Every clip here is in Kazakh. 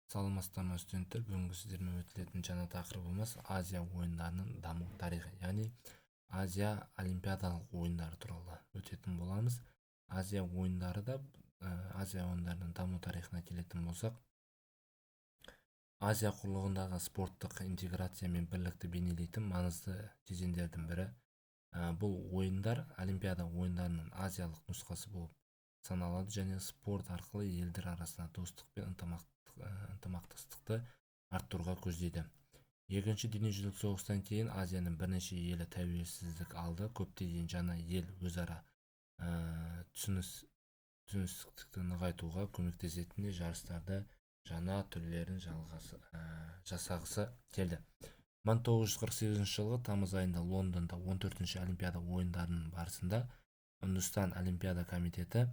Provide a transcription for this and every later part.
Саламатсыздар ма студенттер, бүгінгі сіздермен өтілетін жаңа тақырыбымыз Азия ойындарының даму тарихы, яғни Азия олимпиадалық ойындары туралы өтетін боламыз. Азия ойындарының даму тарихына келетін болсақ, Азия құрлығындағы спорттық интеграция мен бірлікті бейнелейтін маңызды кезеңдердің бірі. Бұл ойындар Олимпиада ойындарының азиялық нұсқасы болып саналады және спорт арқылы елдер арасында достық пен ынтымақтастықты арттыруға көздейді. Екінші дүниежүзілік соғыстан кейін Азияның бірнеше елі тәуелсіздік алды. Көптеген жаңа ел өзара түсіністікті нығайтуға көмектесетін жарыстарды жаңа түрлерін жасағысы келді. 1948 жылғы тамыз айында Лондонда 14-ші Олимпиада ойындарының барысында Үндістан Олимпиада комитеті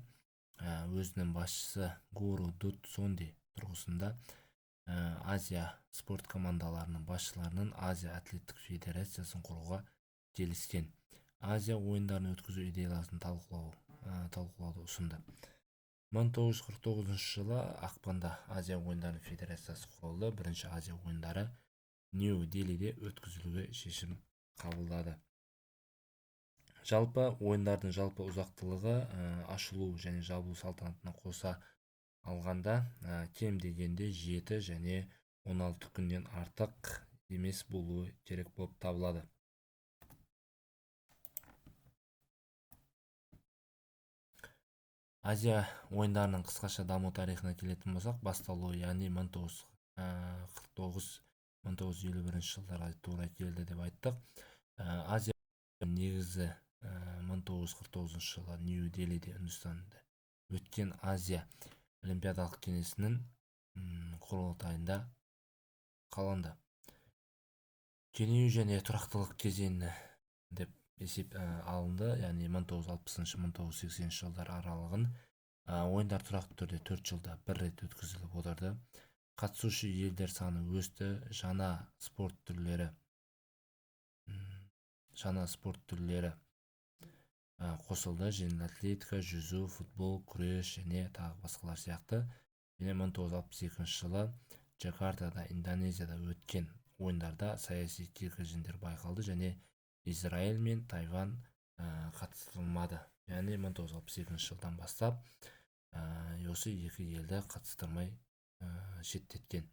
өзінің басшысы Гуру Дут Сонди тұрғысында Азия спорт командаларының басшыларының Азия атлеттік федерациясын құруға келіскен. Азия ойындарын өткізу идеяларын талқылауды ұсынды. 1949 жылы ақпанда Азия ойындарының федерациясы құрылды. Бірінші Азия ойындары Нью-Делиде өткізілуге шешім қабылдады. Жалпы ойындардың жалпы ұзақтылығы ашылу және жабылу салтанатына қоса алғанда кем дегенде 7 және 16 күннен артық емес болуы керек болып табылады. Азия ойындарының қысқаша даму тарихына келетін болсақ, басталуы яғни 1949-1951 жылдарға тура келді деп айттық. Азия негізі 1949 жылы Нью-Делиде, Үндістанда өткен Азия Олимпиадалық кеңесінің құрылтайында қаланды. Кеңею және тұрақтылық кезеңі деп есеп алынды, яғни 1960-1980 жылдар аралығын ойындар тұрақты түрде 4 жылда бір рет өткізіліп отырды. Қатысушы елдер саны өсті, жаңа спорт түрлері қосылды, жеңіл атлетика, жүзу, футбол, күрес және тағы басқалар сияқты. Және 1962 жылы Джакартада, Индонезияда өткен ойындарда саяси кикілжіңдер байқалды және Израиль мен Тайвань қатыстырылмады. Яғни 1962 жылдан бастап осы екі елді қатыстырмай шеттеткен.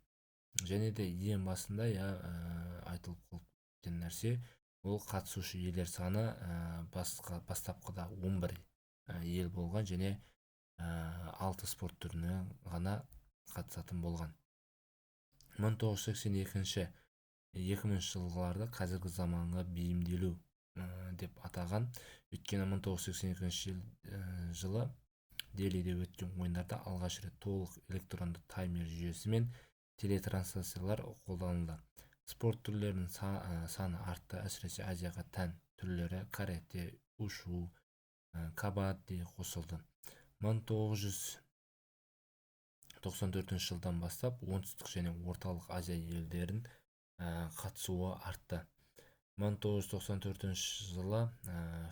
Және де ең басында айтылып кеткен нәрсе, ол қатысушы елдер саны бастапқыда 11 ел болған және 6 спорт түріне ғана қатысатын болған. 1982-2000 жылғыларды қазіргі заманға бейімделу деп атаған. Өйткені 1982 жылы Делиде өткен ойындарда алғаш рет толық электронды таймер жүйесі мен телетрансляциялар қолданылды. Спорт түрлерінің саны артты, әсіресе Азияға тән түрлері карате, ушу, кабадди қосылды. 1994 жылдан бастап оңтүстік және орталық Азия елдерін қатысуы артты. 1994 жылы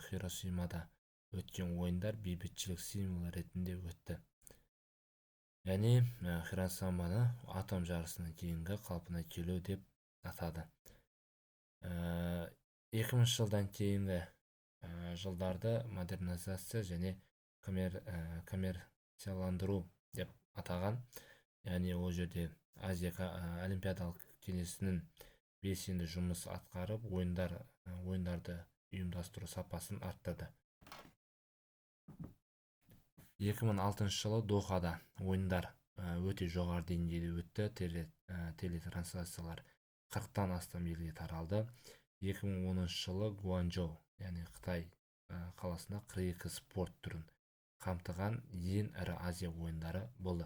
Хиросимада өткен ойындар бейбітшілік символы ретінде өтті. Яғни Хиросиманы атом жарысынан кейінгі қалпына келу деп атады. 2000 жылдан кейінгі жылдарды модернизация және коммерцияландыру деп атаған. Яғни ол жерде Азия Олимпиадалық кеңесінің белсенді жұмыс атқарып, ойындарды ұйымдастыру сапасын арттырды. 2006 жылы Дохада ойындар өте жоғары деңгейде өтті. Телетрансляциялар 40-тан астам елге таралды. 2010 жылы Гуанчжоу, яғни Қытай қаласында 42 спорт түрін қамтыған ең ірі Азия ойындары болды.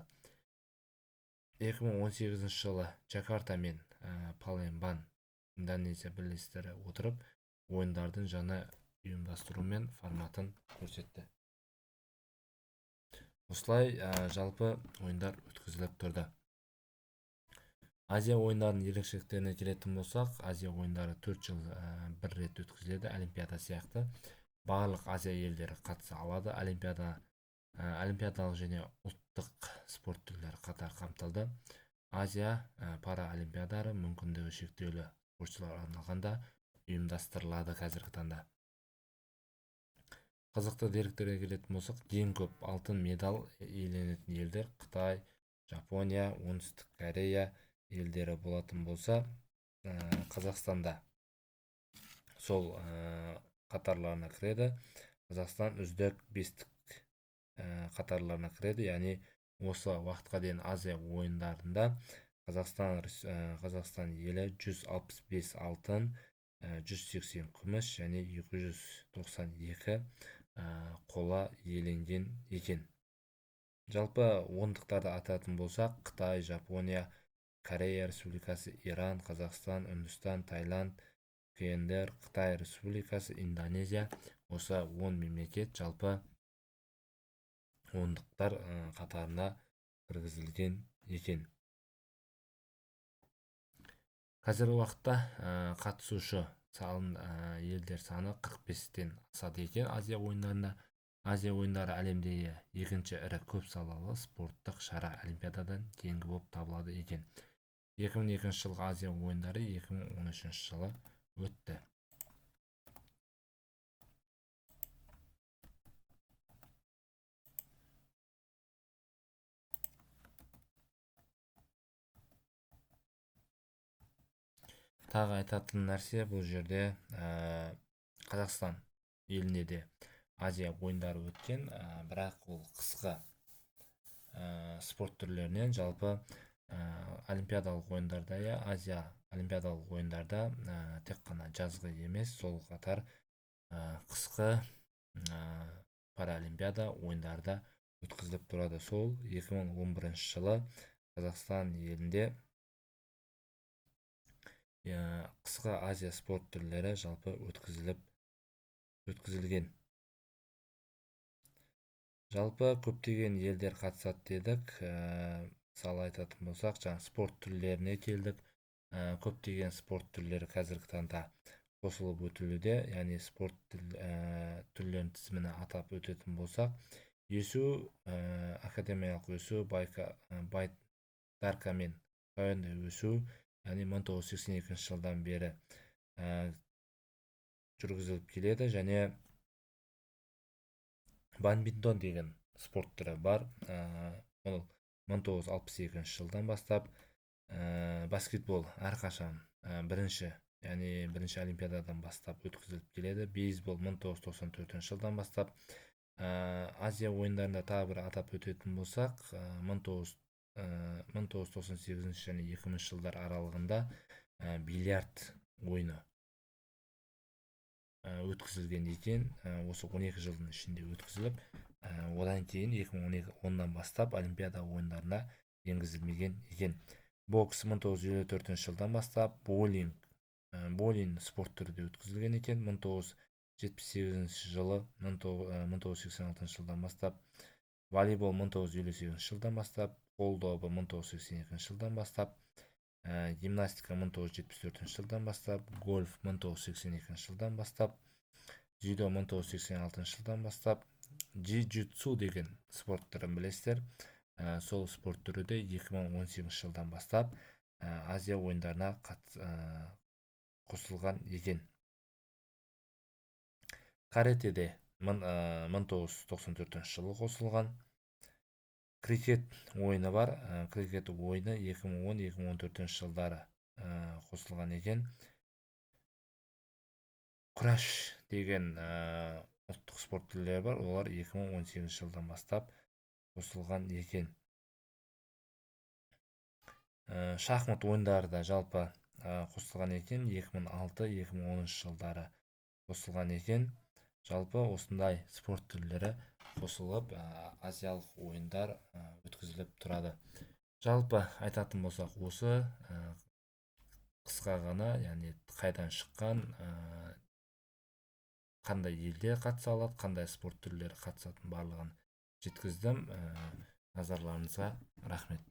2018 жылы Джакарта мен Палембан Индонезия бірлестіре отырып, ойындардың жаңа ұйымдастыру мен форматын көрсетті. Осылай жалпы ойындар өткізіліп тұрды. Азия ойындарының ерекшеліктеріне келетін болсақ, Азия ойындары 4 жыл бір рет өткізіледі, Олимпиада сияқты. Барлық Азия елдері қатыса алады. Олимпиадалық және ұлттық спорт түрлері қатар қамтылды. Азия параолимпиадалары мүмкіндігі шектеулі спортшыларға арналғанда ұйымдастырылады қазіргі таңда. Қызықты деректерге келетін болсақ, ең көп алтын медаль иеленетін елдер Қытай, Жапония, Оңтүстік Корея елдері болатын болса, Қазақстанда сол қатарларына кіреді. Қазақстан үздік бестік қатарларына кіреді, яғни осы уақытқа дейін Азия ойындарында Қазақстан елі 165 алтын, 180 күміс және 292 қола иеленген екен. Жалпы ондықтарды ататын болсақ, Қытай, Жапония, Корея Республикасы, Иран, Қазақстан, Үндістан, Таиланд, КНДР, Қытай Республикасы, Индонезия, осы 10 мемлекет жалпы ондықтар қатарына кіргізілген екен. Қазіргі уақытта қатысушы елдер саны 45-тен асады екен Азия ойындарында. Азия ойындары әлемдегі екінші ірі көп салалы спорттық шара, олимпиададан кейінгі болып табылады екен. 2002 жылғы Азия ойындары 2013 жылы өтті. Тағы айтатын нәрсе, бұл жерде Қазақстан елінде де Азия ойындары өткен, бірақ ол қысқы спорт түрлерінен. Жалпы олимпиадалық ойындарда, Азия олимпиадалық ойындарда тек қана жазғы емес, сол қатар қысқы параолимпиада ойындарда өткізіліп тұрады. Сол 2011 жылы Қазақстан елінде қысқы Азия спорт түрлері жалпы өткізілген. Жалпы көптеген елдер қатысады дедік. Мысалы айтатын болсақ, спорт түрлеріне келдік. Көптеген спорт түрлері қазіргі таңда қосылып өтілуде. Яғни спорт түрлерінің тізімін атап өтетін болсақ, есу, академиялық өсу, байдарка мен қайыңды өсу, яғни 1982 жылдан бері жүргізіліп келеді. Және бадминтон деген спорт түрі бар. Ол 1962 жылдан бастап. Баскетбол әрқашан бірінші олимпиададан бастап өткізіліп келеді. Бейсбол 1994 жылдан бастап. Азия ойындарында тағы бір атап өтетін болсақ, 1998 және 2000 жылдар аралығында бильярд ойыны өткізілген екен. Осы 12 жылдың ішінде өткізіліп, одан кейін 2010-нан бастап олимпиада ойындарына енгізілмеген екен. Бокс 1954 жылдан бастап. Боулинг спорт түрі де өткізілген екен. 1978 жылы, 1986 жылдан бастап. Волейбол 1958 жылдан бастап. Қол добы 1982 жылдан бастап. Гимнастика 1974 жылдан бастап. Гольф 1982 жылдан бастап. Дзюдо 1986 жылдан бастап. Джиу-джитсу деген спорт түрін білесіздер. Сол спорт түрі де 2018 жылдан бастап Азия ойындарына қосылған екен. Каратэде 1994 жылы қосылған. Крикет ойыны бар. Крикет ойыны 2010-2014 жылдары қосылған екен. Күрәш деген ұлттық спорт түрлері бар. Олар 2018 жылдан бастап қосылған екен. Шахмат ойындары да жалпы қосылған екен. 2006-2010 жылдары қосылған екен. Жалпы осындай спорт түрлері қосылып, азиялық ойындар өткізіліп тұрады. Жалпы айтатын болсақ, осы қысқа ғана, яғни қайдан шыққан, қандай елде қатыса алады, қандай спорт түрлері қатысатын барлығын жеткіздім. Назарларыңызға рахмет.